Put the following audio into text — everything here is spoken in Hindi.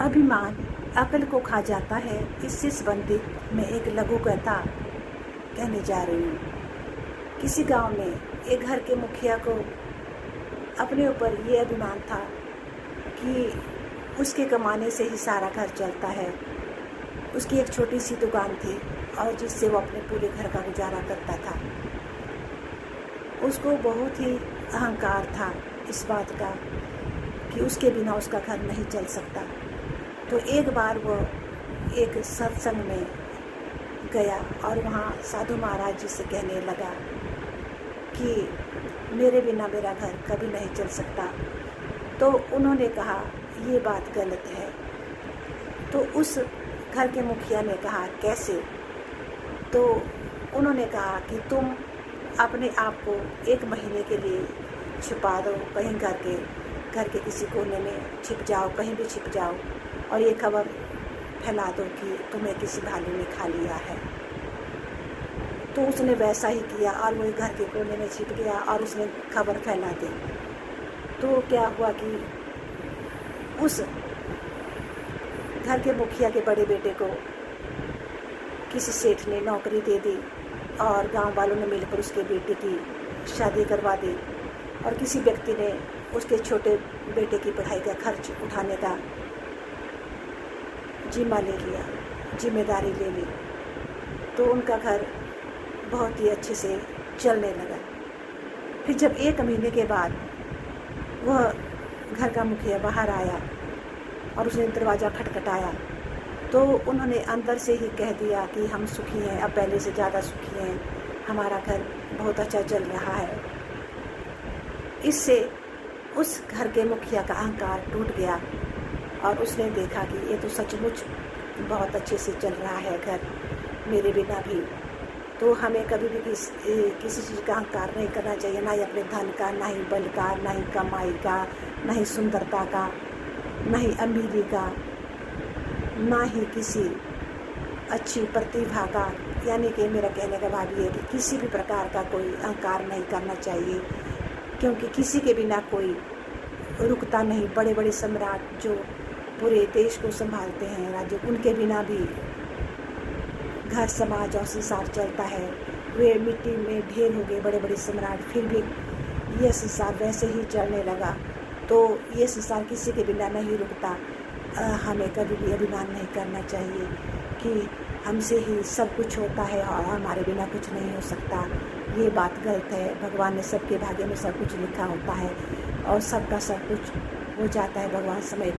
अभिमान अकल को खा जाता है, इससे संबंधित मैं एक लघु कथा कहने जा रही हूँ। किसी गांव में एक घर के मुखिया को अपने ऊपर ये अभिमान था कि उसके कमाने से ही सारा घर चलता है। उसकी एक छोटी सी दुकान थी और जिससे वो अपने पूरे घर का गुजारा करता था। उसको बहुत ही अहंकार था इस बात का कि उसके बिना उसका घर नहीं चल सकता। तो एक बार वो एक सत्संग में गया और वहाँ साधु महाराज जी से कहने लगा कि मेरे बिना मेरा घर कभी नहीं चल सकता। तो उन्होंने कहा ये बात गलत है। तो उस घर के मुखिया ने कहा कैसे? तो उन्होंने कहा कि तुम अपने आप को 1 महीने के लिए छिपा दो, कहीं घर के किसी कोने में छिप जाओ, कहीं भी छिप जाओ और ये खबर फैला दो कि तुम्हें किसी भालू ने खा लिया है। तो उसने वैसा ही किया और वो घर के कोने में छिप गया और उसने खबर फैला दी। तो क्या हुआ कि उस घर के मुखिया के बड़े बेटे को किसी सेठ ने नौकरी दे दी और गांव वालों ने मिलकर उसके बेटे की शादी करवा दी और किसी व्यक्ति ने उसके छोटे बेटे की पढ़ाई का खर्च उठाने का जिम्मेदारी ले ली। तो उनका घर बहुत ही अच्छे से चलने लगा। फिर जब 1 महीने के बाद वह घर का मुखिया बाहर आया और उसने दरवाज़ा खटखटाया तो उन्होंने अंदर से ही कह दिया कि हम सुखी हैं, अब पहले से ज़्यादा सुखी हैं, हमारा घर बहुत अच्छा चल रहा है। इससे उस घर के मुखिया का अहंकार टूट गया और उसने देखा कि ये तो सचमुच बहुत अच्छे से चल रहा है घर मेरे बिना भी। तो हमें कभी भी किसी चीज़ का अहंकार नहीं करना चाहिए, ना ही अपने धन का, ना ही बल का, ना ही कमाई का, ना ही सुंदरता का, ना ही अमीरी का, ना ही किसी अच्छी प्रतिभा का। यानी कि मेरा कहने का भाव ये है कि किसी भी प्रकार का कोई अहंकार नहीं करना चाहिए, क्योंकि किसी के बिना कोई रुकता नहीं। बड़े बड़े सम्राट जो पूरे देश को संभालते हैं, राज्य, उनके बिना भी घर, समाज और संसार चलता है। वे मिट्टी में ढेर हो गए बड़े बड़े सम्राट, फिर भी ये संसार वैसे ही चलने लगा। तो ये संसार किसी के बिना नहीं रुकता। हमें कभी भी अभिमान नहीं करना चाहिए कि हमसे ही सब कुछ होता है और हमारे बिना कुछ नहीं हो सकता। ये बात गलत है। भगवान ने सबके भाग्य में सब कुछ लिखा होता है और सबका सब कुछ हो जाता है भगवान समय